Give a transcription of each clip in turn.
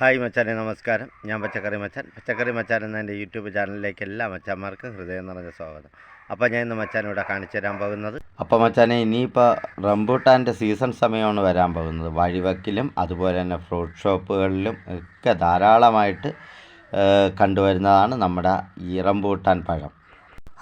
Hi മച്ചാനെ, നമസ്കാരം. ഞാൻ പച്ചക്കറി മച്ചാൻ എന്ന എൻ്റെ യൂട്യൂബ് ചാനലിലേക്ക് എല്ലാ മച്ചാന്മാർക്കും ഹൃദയം നിറഞ്ഞ സ്വാഗതം. അപ്പോൾ ഞാൻ ഇന്ന് മച്ചാനിവിടെ കാണിച്ചു തരാൻ പോകുന്നത്, അപ്പോൾ മച്ചാനെ ഇനിയിപ്പോൾ റംബൂട്ടാൻ്റെ സീസൺ സമയമാണ് വരാൻ പോകുന്നത്. വഴിവക്കിലും അതുപോലെ തന്നെ ഫ്രൂട്ട് ഷോപ്പുകളിലും ഒക്കെ ധാരാളമായിട്ട് കണ്ടുവരുന്നതാണ് നമ്മുടെ ഈ റംബൂട്ടാൻ പഴം.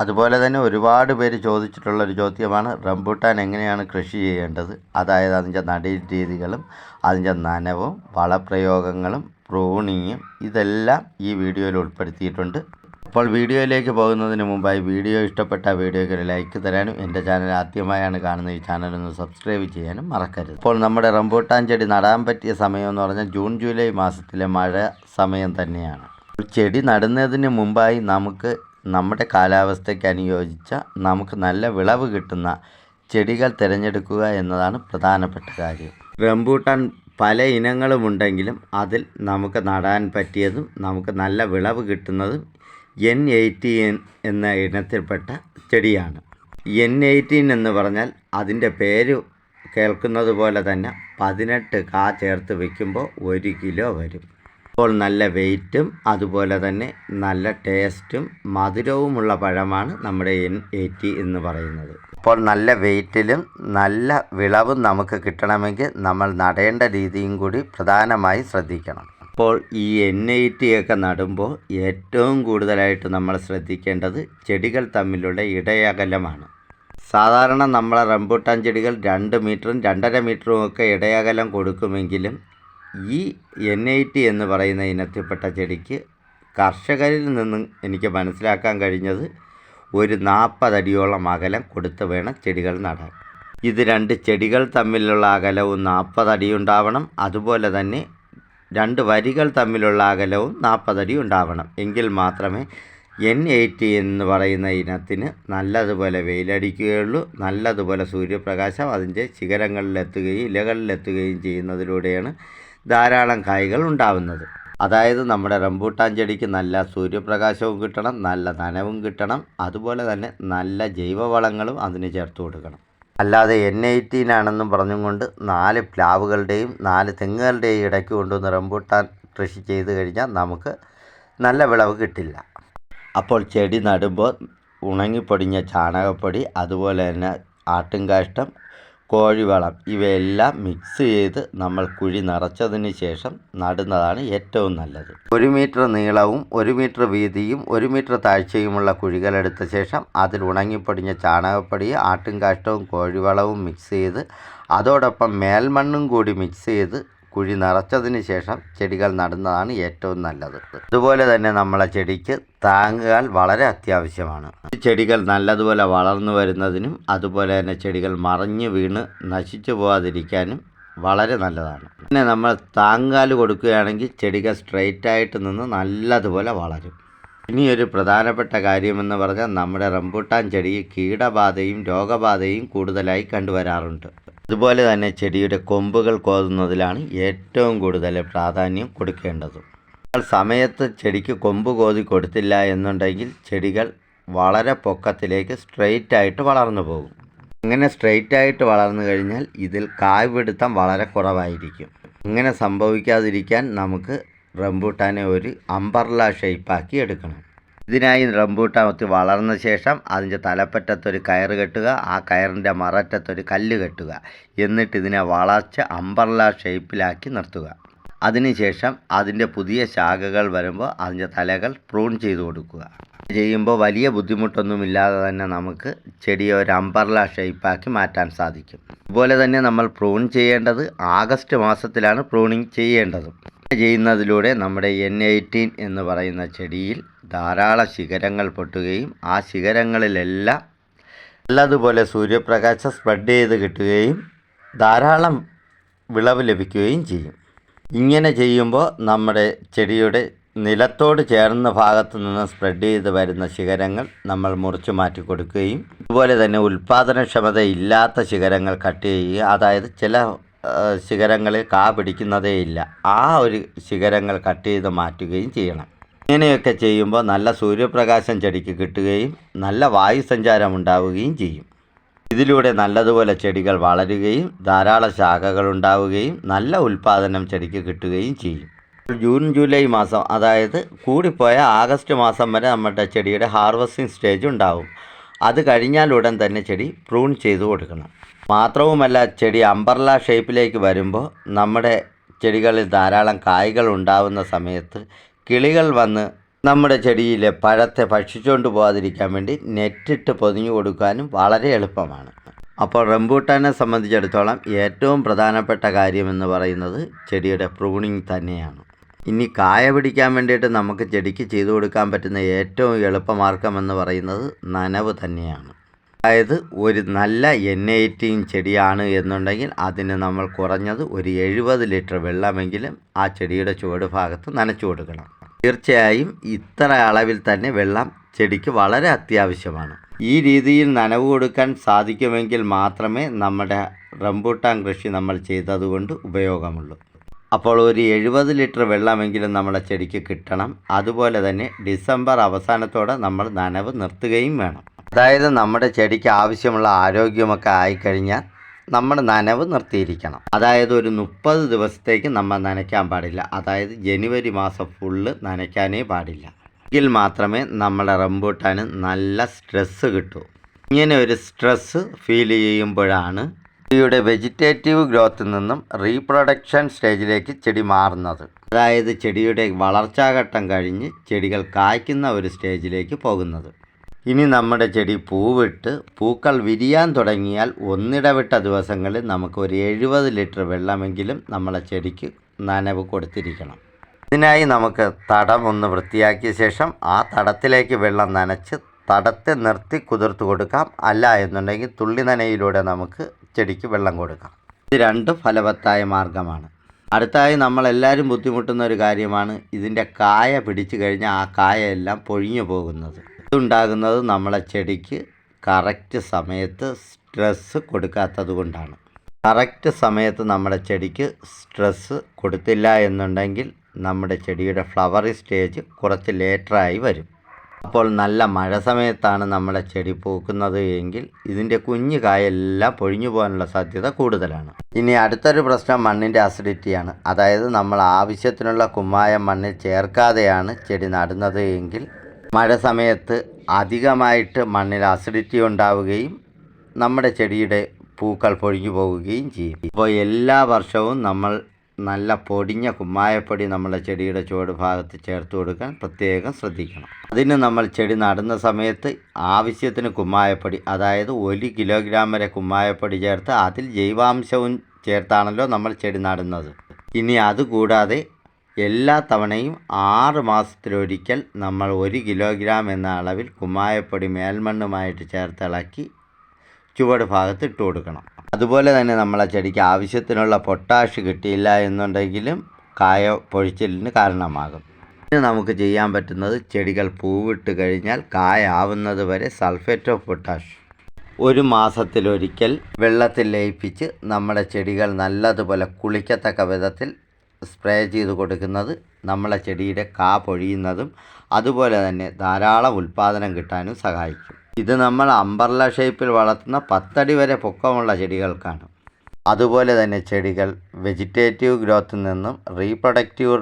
അതുപോലെ തന്നെ ഒരുപാട് പേര് ചോദിച്ചിട്ടുള്ളൊരു ചോദ്യമാണ് റംബൂട്ടാൻ എങ്ങനെയാണ് കൃഷി ചെയ്യേണ്ടത്, അതായത് അതിൻ്റെ നടീൽ രീതികളും അതിൻ്റെ നനവും വളപ്രയോഗങ്ങളും പ്രൂണിങ്ങും ഇതെല്ലാം ഈ വീഡിയോയിൽ ഉൾപ്പെടുത്തിയിട്ടുണ്ട്. അപ്പോൾ വീഡിയോയിലേക്ക് പോകുന്നതിന് മുമ്പായി വീഡിയോ ഇഷ്ടപ്പെട്ട വീഡിയോയ്ക്ക് ഒരു ലൈക്ക് തരാനും എൻ്റെ ചാനൽ ആദ്യമായാണ് കാണുന്ന ഈ ചാനലൊന്ന് സബ്സ്ക്രൈബ് ചെയ്യാനും മറക്കരുത്. അപ്പോൾ നമ്മുടെ റംബൂട്ടാൻ ചെടി നടാൻ പറ്റിയ സമയം എന്ന് പറഞ്ഞാൽ ജൂൺ ജൂലൈ മാസത്തിലെ മഴ സമയം തന്നെയാണ്. ചെടി നടുന്നതിന് മുമ്പായി നമുക്ക് നമ്മുടെ കാലാവസ്ഥയ്ക്ക് അനുയോജിച്ച നമുക്ക് നല്ല വിളവ് കിട്ടുന്ന ചെടികൾ തിരഞ്ഞെടുക്കുക എന്നതാണ് പ്രധാനപ്പെട്ട കാര്യം. റംബൂട്ടാൻ പല ഇനങ്ങളുമുണ്ടെങ്കിലും അതിൽ നമുക്ക് നടാൻ പറ്റിയതും നമുക്ക് നല്ല വിളവ് കിട്ടുന്നതും N18 എന്ന ഇനത്തിൽപ്പെട്ട ചെടിയാണ്. N18 എന്ന് പറഞ്ഞാൽ അതിൻ്റെ പേര് കേൾക്കുന്നത് പോലെ തന്നെ 18 കാ ചേർത്ത് വയ്ക്കുമ്പോൾ 1 കിലോ വരും. അപ്പോൾ നല്ല വെയിറ്റും അതുപോലെ തന്നെ നല്ല ടേസ്റ്റും മധുരവുമുള്ള പഴമാണ് നമ്മുടെ N80 എന്ന് പറയുന്നത്. അപ്പോൾ നല്ല വെയിറ്റിലും നല്ല വിളവും നമുക്ക് കിട്ടണമെങ്കിൽ നമ്മൾ നടേണ്ട രീതിയും കൂടി പ്രധാനമായി ശ്രദ്ധിക്കണം. അപ്പോൾ ഈ N80 ഒക്കെ നടുമ്പോൾ ഏറ്റവും കൂടുതലായിട്ട് നമ്മൾ ശ്രദ്ധിക്കേണ്ടത് ചെടികൾ തമ്മിലുള്ള ഇടയകലമാണ്. സാധാരണ നമ്മളെ റംബൂട്ടാൻ ചെടികൾ 2 മീറ്ററും 2.5 മീറ്ററും ഒക്കെ ഇടയകലം കൊടുക്കുമെങ്കിലും ഈ N80 എന്ന് പറയുന്ന ഇനത്തിൽപ്പെട്ട ചെടിക്ക് കർഷകരിൽ നിന്നും എനിക്ക് മനസ്സിലാക്കാൻ കഴിഞ്ഞത് ഒരു 40 അടിയോളം അകലം കൊടുത്ത് വേണം ചെടികൾ നടാൻ. ഇത് 2 ചെടികൾ തമ്മിലുള്ള അകലവും 40 അടി ഉണ്ടാവണം. അതുപോലെ തന്നെ 2 വരികൾ തമ്മിലുള്ള അകലവും 40 അടി ഉണ്ടാവണം. എങ്കിൽ മാത്രമേ N80 എന്ന് പറയുന്ന ഇനത്തിന് നല്ലതുപോലെ വെയിലടിക്കുകയുള്ളൂ. നല്ലതുപോലെ സൂര്യപ്രകാശം അതിൻ്റെ ശിഖരങ്ങളിലെത്തുകയും ഇലകളിലെത്തുകയും ചെയ്യുന്നതിലൂടെയാണ് ധാരാളം കായ്കൾ ഉണ്ടാവുന്നത്. അതായത് നമ്മുടെ റംബൂട്ടാൻ ചെടിക്ക് നല്ല സൂര്യപ്രകാശവും കിട്ടണം, നല്ല നനവും കിട്ടണം, അതുപോലെ തന്നെ നല്ല ജൈവവളങ്ങളും അതിന് ചേർത്ത് കൊടുക്കണം. അല്ലാതെ N18 ആണെന്നും പറഞ്ഞും കൊണ്ട് 4 പ്ലാവുകളുടെയും 4 തെങ്ങുകളുടെയും ഇടയ്ക്ക് കൊണ്ടുവന്ന് റംബൂട്ടാൻ കൃഷി ചെയ്ത് കഴിഞ്ഞാൽ നമുക്ക് നല്ല വിളവ് കിട്ടില്ല. അപ്പോൾ ചെടി നടുമ്പോൾ ഉണങ്ങിപ്പൊടിഞ്ഞ ചാണകപ്പൊടി, അതുപോലെ തന്നെ ആട്ടുംകാഷ്ടം, കോഴിവളം ഇവയെല്ലാം മിക്സ് ചെയ്ത് നമ്മൾ കുഴി നിറച്ചതിന് ശേഷം നടുന്നതാണ് ഏറ്റവും നല്ലത്. 1 മീറ്റർ നീളവും 1 മീറ്റർ വീതിയും 1 മീറ്റർ താഴ്ചയുമുള്ള കുഴികളെടുത്ത ശേഷം അതിൽ ഉണങ്ങിപ്പൊടിഞ്ഞ ചാണകപ്പൊടിയും ആട്ടുംകാഷ്ടവും കോഴിവളവും മിക്സ് ചെയ്ത് അതോടൊപ്പം മേൽമണ്ണും കൂടി മിക്സ് ചെയ്ത് കുഴി നിറച്ചതിന് ശേഷം ചെടികൾ നടുന്നതാണ് ഏറ്റവും നല്ലത്. അതുപോലെ തന്നെ നമ്മളെ ചെടിക്ക് താങ്ങുകൾ വളരെ അത്യാവശ്യമാണ്. ചെടികൾ നല്ലതുപോലെ വളർന്നു വരുന്നതിനും അതുപോലെ തന്നെ ചെടികൾ മറിഞ്ഞു വീണ് നശിച്ചു പോകാതിരിക്കാനും വളരെ നല്ലതാണ്. പിന്നെ നമ്മൾ താങ്ങുകാൽ കൊടുക്കുകയാണെങ്കിൽ ചെടികൾ സ്ട്രെയിറ്റായിട്ട് നിന്ന് നല്ലതുപോലെ വളരും. ഇനിയൊരു പ്രധാനപ്പെട്ട കാര്യമെന്ന് പറഞ്ഞാൽ നമ്മുടെ റംബൂട്ടാൻ ചെടിക്ക് കീടബാധയും രോഗബാധയും കൂടുതലായി കണ്ടുവരാറുണ്ട്. അതുപോലെ തന്നെ ചെടിയുടെ കൊമ്പുകൾ കോതുന്നതിലാണ് ഏറ്റവും കൂടുതൽ പ്രാധാന്യം കൊടുക്കേണ്ടത്. സമയത്ത് ചെടിക്ക് കൊമ്പ് കോതി കൊടുത്തില്ല എന്നുണ്ടെങ്കിൽ ചെടികൾ വളരെ പൊക്കത്തിലേക്ക് സ്ട്രെയിറ്റായിട്ട് വളർന്നു പോകും. അങ്ങനെ സ്ട്രെയിറ്റായിട്ട് വളർന്നു കഴിഞ്ഞാൽ ഇതിൽ കായ് പിടുത്തം വളരെ കുറവായിരിക്കും. ഇങ്ങനെ സംഭവിക്കാതിരിക്കാൻ നമുക്ക് റംബൂട്ടാനെ ഒരു അംബർല ഷേപ്പാക്കി എടുക്കണം. ഇതിനായി റംബൂട്ടാൻ ഒത്തി വളർന്ന ശേഷം അതിൻ്റെ തലപ്പറ്റത്തൊരു കയറ് കെട്ടുക, ആ കയറിൻ്റെ മററ്റത്തൊരു കല്ല് കെട്ടുക, എന്നിട്ട് ഇതിനെ വളച്ച് അംബർല ഷേപ്പിലാക്കി നിർത്തുക. അതിനുശേഷം അതിൻ്റെ പുതിയ ശാഖകൾ വരുമ്പോൾ അതിൻ്റെ തലകൾ പ്രൂൺ ചെയ്ത് കൊടുക്കുക. ചെയ്യുമ്പോൾ വലിയ ബുദ്ധിമുട്ടൊന്നുമില്ലാതെ തന്നെ നമുക്ക് ചെടിയെ ഒരു അംബർല ഷേപ്പാക്കി മാറ്റാൻ സാധിക്കും. അതുപോലെ തന്നെ നമ്മൾ പ്രൂൺ ചെയ്യേണ്ടത് ആഗസ്റ്റ് മാസത്തിലാണ് പ്രൂണിങ് ചെയ്യേണ്ടത്. ചെയ്യുന്നതിലൂടെ നമ്മുടെ N18 എന്ന് പറയുന്ന ചെടിയിൽ ധാരാളം ശിഖരങ്ങൾ പൊട്ടുകയും ആ ശിഖരങ്ങളിലെല്ലാം നല്ലതുപോലെ സൂര്യപ്രകാശം സ്പ്രെഡ് ചെയ്ത് കിട്ടുകയും ധാരാളം വിളവ് ലഭിക്കുകയും ചെയ്യും. ഇങ്ങനെ ചെയ്യുമ്പോൾ നമ്മുടെ ചെടിയുടെ നിലത്തോട് ചേർന്ന ഭാഗത്തു നിന്ന് സ്പ്രെഡ് ചെയ്ത് വരുന്ന ശിഖരങ്ങൾ നമ്മൾ മുറിച്ച് മാറ്റി കൊടുക്കുകയും അതുപോലെ തന്നെ ഉൽപ്പാദനക്ഷമത ഇല്ലാത്ത ശിഖരങ്ങൾ കട്ട് ചെയ്യുക, അതായത് ചില ശിഖരങ്ങളിൽ കാ പിടിക്കുന്നതേ ഇല്ല, ആ ഒരു ശിഖരങ്ങൾ കട്ട് ചെയ്ത് മാറ്റുകയും ചെയ്യണം. ഇങ്ങനെയൊക്കെ ചെയ്യുമ്പോൾ നല്ല സൂര്യപ്രകാശം ചെടിക്ക് കിട്ടുകയും നല്ല വായുസഞ്ചാരം ഉണ്ടാവുകയും ചെയ്യും. ഇതിലൂടെ നല്ലതുപോലെ ചെടികൾ വളരുകയും ധാരാളം ശാഖകൾ ഉണ്ടാവുകയും നല്ല ഉൽപ്പാദനം ചെടിക്ക് കിട്ടുകയും ചെയ്യും. ജൂൺ ജൂലൈ മാസം, അതായത് കൂടിപ്പോയ ആഗസ്റ്റ് മാസം വരെ നമ്മുടെ ചെടിയുടെ ഹാർവസ്റ്റിംഗ് സ്റ്റേജ് ഉണ്ടാവും. അത് കഴിഞ്ഞാൽ ഉടൻ തന്നെ ചെടി പ്രൂൺ ചെയ്ത് കൊടുക്കണം. മാത്രവുമല്ല, ചെടി അംബർല ഷേപ്പിലേക്ക് വരുമ്പോൾ നമ്മുടെ ചെടികളിൽ ധാരാളം കായ്കൾ ഉണ്ടാവുന്ന സമയത്ത് കിളികൾ വന്ന് നമ്മുടെ ചെടിയിലെ പഴത്തെ ഭക്ഷിച്ചുകൊണ്ട് പോകാതിരിക്കാൻ വേണ്ടി നെറ്റിട്ട് പൊതിഞ്ഞു കൊടുക്കാനും വളരെ എളുപ്പമാണ്. അപ്പോൾ റംബൂട്ടാനെ സംബന്ധിച്ചിടത്തോളം ഏറ്റവും പ്രധാനപ്പെട്ട കാര്യമെന്ന് പറയുന്നത് ചെടിയുടെ പ്രൂണിങ് തന്നെയാണ്. ഇനി കായ പിടിക്കാൻ വേണ്ടിയിട്ട് നമുക്ക് ചെടിക്ക് ചെയ്തു കൊടുക്കാൻ പറ്റുന്ന ഏറ്റവും എളുപ്പമാർഗ്ഗം എന്ന് പറയുന്നത് നനവ് തന്നെയാണ്. അതായത് ഒരു നല്ല N18 ചെടിയാണ് എന്നുണ്ടെങ്കിൽ അതിന് നമ്മൾ കുറഞ്ഞത് ഒരു 70 ലിറ്റർ വെള്ളമെങ്കിലും ആ ചെടിയുടെ ചുവട് ഭാഗത്ത് നനച്ചു കൊടുക്കണം. തീർച്ചയായും ഇത്ര അളവിൽ തന്നെ വെള്ളം ചെടിക്ക് വളരെ അത്യാവശ്യമാണ്. ഈ രീതിയിൽ നനവ് കൊടുക്കാൻ സാധിക്കുമെങ്കിൽ മാത്രമേ നമ്മുടെ റംബൂട്ടാൻ കൃഷി നമ്മൾ ചെയ്തതുകൊണ്ട് ഉപയോഗമുള്ളൂ. അപ്പോൾ ഒരു 70 ലിറ്റർ വെള്ളമെങ്കിലും നമ്മുടെ ചെടിക്ക് കിട്ടണം. അതുപോലെ തന്നെ ഡിസംബർ അവസാനത്തോടെ നമ്മൾ നനവ് നിർത്തുകയും വേണം. അതായത് നമ്മുടെ ചെടിക്ക് ആവശ്യമുള്ള ആരോഗ്യമൊക്കെ ആയിക്കഴിഞ്ഞാൽ നമ്മൾ നനവ് നിർത്തിയിരിക്കണം. അതായത് ഒരു 30 ദിവസത്തേക്ക് നമ്മൾ നനയ്ക്കാൻ പാടില്ല. അതായത് ജനുവരി മാസം ഫുള്ള് നനയ്ക്കാനേ പാടില്ല. എങ്കിൽ മാത്രമേ നമ്മുടെ റംബൂട്ടാന് നല്ല സ്ട്രെസ്സ് കിട്ടൂ. ഇങ്ങനെ ഒരു സ്ട്രെസ്സ് ഫീൽ ചെയ്യുമ്പോഴാണ് ചെടിയുടെ വെജിറ്റേറ്റീവ് ഗ്രോത്തിൽ നിന്നും റീപ്രൊഡക്ഷൻ സ്റ്റേജിലേക്ക് ചെടി മാറുന്നത്. അതായത് ചെടിയുടെ വളർച്ചാഘട്ടം കഴിഞ്ഞ് ചെടികൾ കായ്ക്കുന്ന ഒരു സ്റ്റേജിലേക്ക് പോകുന്നത്. ഇനി നമ്മുടെ ചെടി പൂവിട്ട് പൂക്കൾ വിരിയാൻ തുടങ്ങിയാൽ ഒന്നിടവിട്ട ദിവസങ്ങളിൽ നമുക്ക് ഒരു 70 ലിറ്റർ വെള്ളമെങ്കിലും നമ്മളെ ചെടിക്ക് നനവ് കൊടുത്തിരിക്കണം. ഇതിനായി നമുക്ക് തടം ഒന്ന് വൃത്തിയാക്കിയ ശേഷം ആ തടത്തിലേക്ക് വെള്ളം നനച്ച് തടത്തെ നിർത്തി കുതിർത്ത് കൊടുക്കാം. അല്ല എന്നുണ്ടെങ്കിൽ തുള്ളി നനയിലൂടെ നമുക്ക് ചെടിക്ക് വെള്ളം കൊടുക്കാം. ഇത് രണ്ടും ഫലവത്തായ മാർഗ്ഗമാണ്. അടുത്തായി നമ്മളെല്ലാവരും ബുദ്ധിമുട്ടുന്ന ഒരു കാര്യമാണ് ഇതിൻ്റെ കായ പിടിച്ചു കഴിഞ്ഞാൽ ആ കായ എല്ലാം പൊഴിഞ്ഞു പോകുന്നത്. ഇതുണ്ടാകുന്നത് നമ്മളെ ചെടിക്ക് കറക്റ്റ് സമയത്ത് സ്ട്രെസ്സ് കൊടുക്കാത്തത് കൊണ്ടാണ്. കറക്റ്റ് സമയത്ത് നമ്മുടെ ചെടിക്ക് സ്ട്രെസ്സ് കൊടുത്തില്ല എന്നുണ്ടെങ്കിൽ നമ്മുടെ ചെടിയുടെ ഫ്ലവറിങ് സ്റ്റേജ് കുറച്ച് ലേറ്ററായി വരും. അപ്പോൾ നല്ല മഴ സമയത്താണ് നമ്മുടെ ചെടി പൂക്കുന്നത് എങ്കിൽ ഇതിൻ്റെ കുഞ്ഞു കായെല്ലാം പൊഴിഞ്ഞു പോകാനുള്ള സാധ്യത കൂടുതലാണ്. ഇനി അടുത്തൊരു പ്രശ്നം മണ്ണിൻ്റെ അസിഡിറ്റിയാണ്. അതായത് നമ്മൾ ആവശ്യത്തിനുള്ള കുമ്മായം മണ്ണിൽ ചേർക്കാതെയാണ് ചെടി നടുന്നത് എങ്കിൽ മഴ സമയത്ത് അധികമായിട്ട് മണ്ണിൽ അസിഡിറ്റി ഉണ്ടാവുകയും നമ്മുടെ ചെടിയുടെ പൂക്കൾ പൊഴിഞ്ഞു പോവുകയും ചെയ്യും. അപ്പോൾ എല്ലാ വർഷവും നമ്മൾ നല്ല പൊടിഞ്ഞ കുമ്മായപ്പൊടി നമ്മുടെ ചെടിയുടെ ചുവട് ഭാഗത്ത് ചേർത്ത് കൊടുക്കാൻ പ്രത്യേകം ശ്രദ്ധിക്കണം. അതിന് നമ്മൾ ചെടി നടുന്ന സമയത്ത് ആവശ്യത്തിന് കുമ്മായപ്പൊടി, അതായത് 1 കിലോഗ്രാം വരെ കുമ്മായപ്പൊടി ചേർത്ത് അതിൽ ജൈവാംശവും ചേർത്താണല്ലോ നമ്മൾ ചെടി നടുന്നത്. ഇനി അതുകൂടാതെ എല്ലാ തവണയും 6 മാസത്തിലൊരിക്കൽ നമ്മൾ 1 കിലോഗ്രാം എന്ന അളവിൽ കുമ്മായപ്പൊടി മേൽമണ്ണുമായിട്ട് ചേർത്തിളക്കി ചുവട് ഭാഗത്ത് ഇട്ട് കൊടുക്കണം. അതുപോലെ തന്നെ നമ്മളെ ചെടിക്ക് ആവശ്യത്തിനുള്ള പൊട്ടാഷ് കിട്ടിയില്ല എന്നുണ്ടെങ്കിലും കായ പൊഴിച്ചിലിന് കാരണമാകും. ഇനി നമുക്ക് ചെയ്യാൻ പറ്റുന്നത് ചെടികൾ പൂവിട്ട് കഴിഞ്ഞാൽ കായ ആവുന്നത് വരെ സൾഫേറ്റ് ഓഫ് പൊട്ടാഷ് 1 മാസത്തിലൊരിക്കൽ വെള്ളത്തിൽ ലയിപ്പിച്ച് നമ്മുടെ ചെടികൾ നല്ലതുപോലെ കുളിക്കത്തക്ക വിധത്തിൽ സ്പ്രേ ചെയ്ത് കൊടുക്കുന്നത് നമ്മളെ ചെടിയുടെ കാ പൊഴിയുന്നതും അതുപോലെ തന്നെ ധാരാളം ഉൽപ്പാദനം കിട്ടാനും സഹായിക്കും. ഇത് നമ്മൾ അംബർല ഷേപ്പിൽ വളർത്തുന്ന 10 അടി വരെ പൊക്കമുള്ള ചെടികൾക്കാണ്. അതുപോലെ തന്നെ ചെടികൾ വെജിറ്റേറ്റീവ് ഗ്രോത്തിൽ നിന്നും റീപ്രൊഡക്റ്റീവ്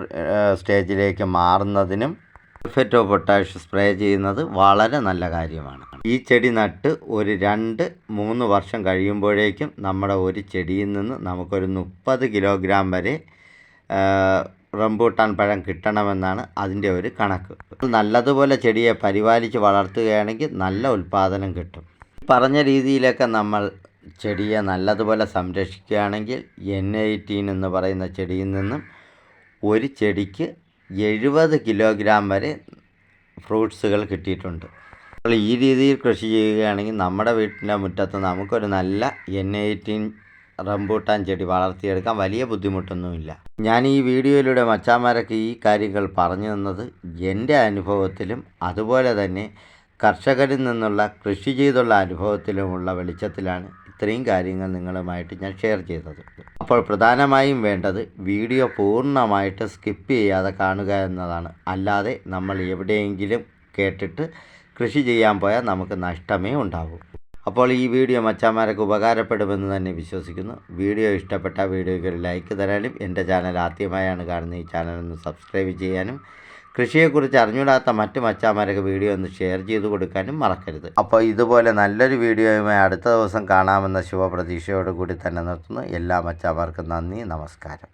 സ്റ്റേജിലേക്ക് മാറുന്നതിനും സൾഫേറ്റ് ഓഫ് പൊട്ടാഷ് സ്പ്രേ ചെയ്യുന്നത് വളരെ നല്ല കാര്യമാണ്. ഈ ചെടി നട്ട് ഒരു 2-3 വർഷം കഴിയുമ്പോഴേക്കും നമ്മുടെ ഒരു ചെടിയിൽ നിന്ന് നമുക്കൊരു 30 കിലോഗ്രാം വരെ റംബൂട്ടാൻ പഴം കിട്ടണമെന്നാണ് അതിൻ്റെ ഒരു കണക്ക്. നല്ലതുപോലെ ചെടിയെ പരിപാലിച്ച് വളർത്തുകയാണെങ്കിൽ നല്ല ഉൽപ്പാദനം കിട്ടും. പറഞ്ഞ രീതിയിലൊക്കെ നമ്മൾ ചെടിയെ നല്ലതുപോലെ സംരക്ഷിക്കുകയാണെങ്കിൽ N18 എന്ന് പറയുന്ന ചെടിയിൽ നിന്നും ഒരു ചെടിക്ക് 70 കിലോഗ്രാം വരെ ഫ്രൂട്ട്സുകൾ കിട്ടിയിട്ടുണ്ട്. അപ്പോൾ ഈ രീതിയിൽ കൃഷി ചെയ്യുകയാണെങ്കിൽ നമ്മുടെ വീട്ടിൻ്റെ മുറ്റത്ത് നമുക്കൊരു നല്ല N18 റംബൂട്ടാൻ ചെടി വളർത്തിയെടുക്കാൻ വലിയ ബുദ്ധിമുട്ടൊന്നുമില്ല. ഞാൻ ഈ വീഡിയോയിലൂടെ മച്ചാന്മാരൊക്കെ ഈ കാര്യങ്ങൾ പറഞ്ഞു തന്നത് എൻ്റെ അനുഭവത്തിലും അതുപോലെ തന്നെ കർഷകരിൽ നിന്നുള്ള കൃഷി ചെയ്തുള്ള അനുഭവത്തിലുമുള്ള വെളിച്ചത്തിലാണ് ഇത്രയും കാര്യങ്ങൾ നിങ്ങളുമായിട്ട് ഞാൻ ഷെയർ ചെയ്തത്. അപ്പോൾ പ്രധാനമായും വേണ്ടത് വീഡിയോ പൂർണ്ണമായിട്ട് സ്കിപ്പ് ചെയ്യാതെ കാണുക എന്നതാണ്. അല്ലാതെ നമ്മൾ എവിടെയെങ്കിലും കേട്ടിട്ട് കൃഷി ചെയ്യാൻ പോയാൽ നമുക്ക് നഷ്ടമേ ഉണ്ടാകൂ. അപ്പോൾ ഈ വീഡിയോ മച്ചാന്മാരൊക്കെ ഉപകാരപ്പെടുമെന്ന് തന്നെ വിശ്വസിക്കുന്നു. വീഡിയോ ഇഷ്ടപ്പെട്ട വീഡിയോയ്ക്ക് ഒരു ലൈക്ക് തരാനും എൻ്റെ ചാനൽ ആദ്യമായാണ് കാണുന്ന ഈ ചാനൽ ഒന്ന് സബ്സ്ക്രൈബ് ചെയ്യാനും കൃഷിയെക്കുറിച്ച് അറിഞ്ഞൂടാത്ത മറ്റ് മച്ചാന്മാരൊക്കെ വീഡിയോ ഒന്ന് ഷെയർ ചെയ്ത് കൊടുക്കാനും മറക്കരുത്. അപ്പോൾ ഇതുപോലെ നല്ലൊരു വീഡിയോയുമായി അടുത്ത ദിവസം കാണാമെന്ന ശുഭപ്രതീക്ഷയോട് കൂടി തന്നെ നിർത്തുന്നു. എല്ലാ മച്ചാന്മാർക്കും നന്ദി, നമസ്കാരം.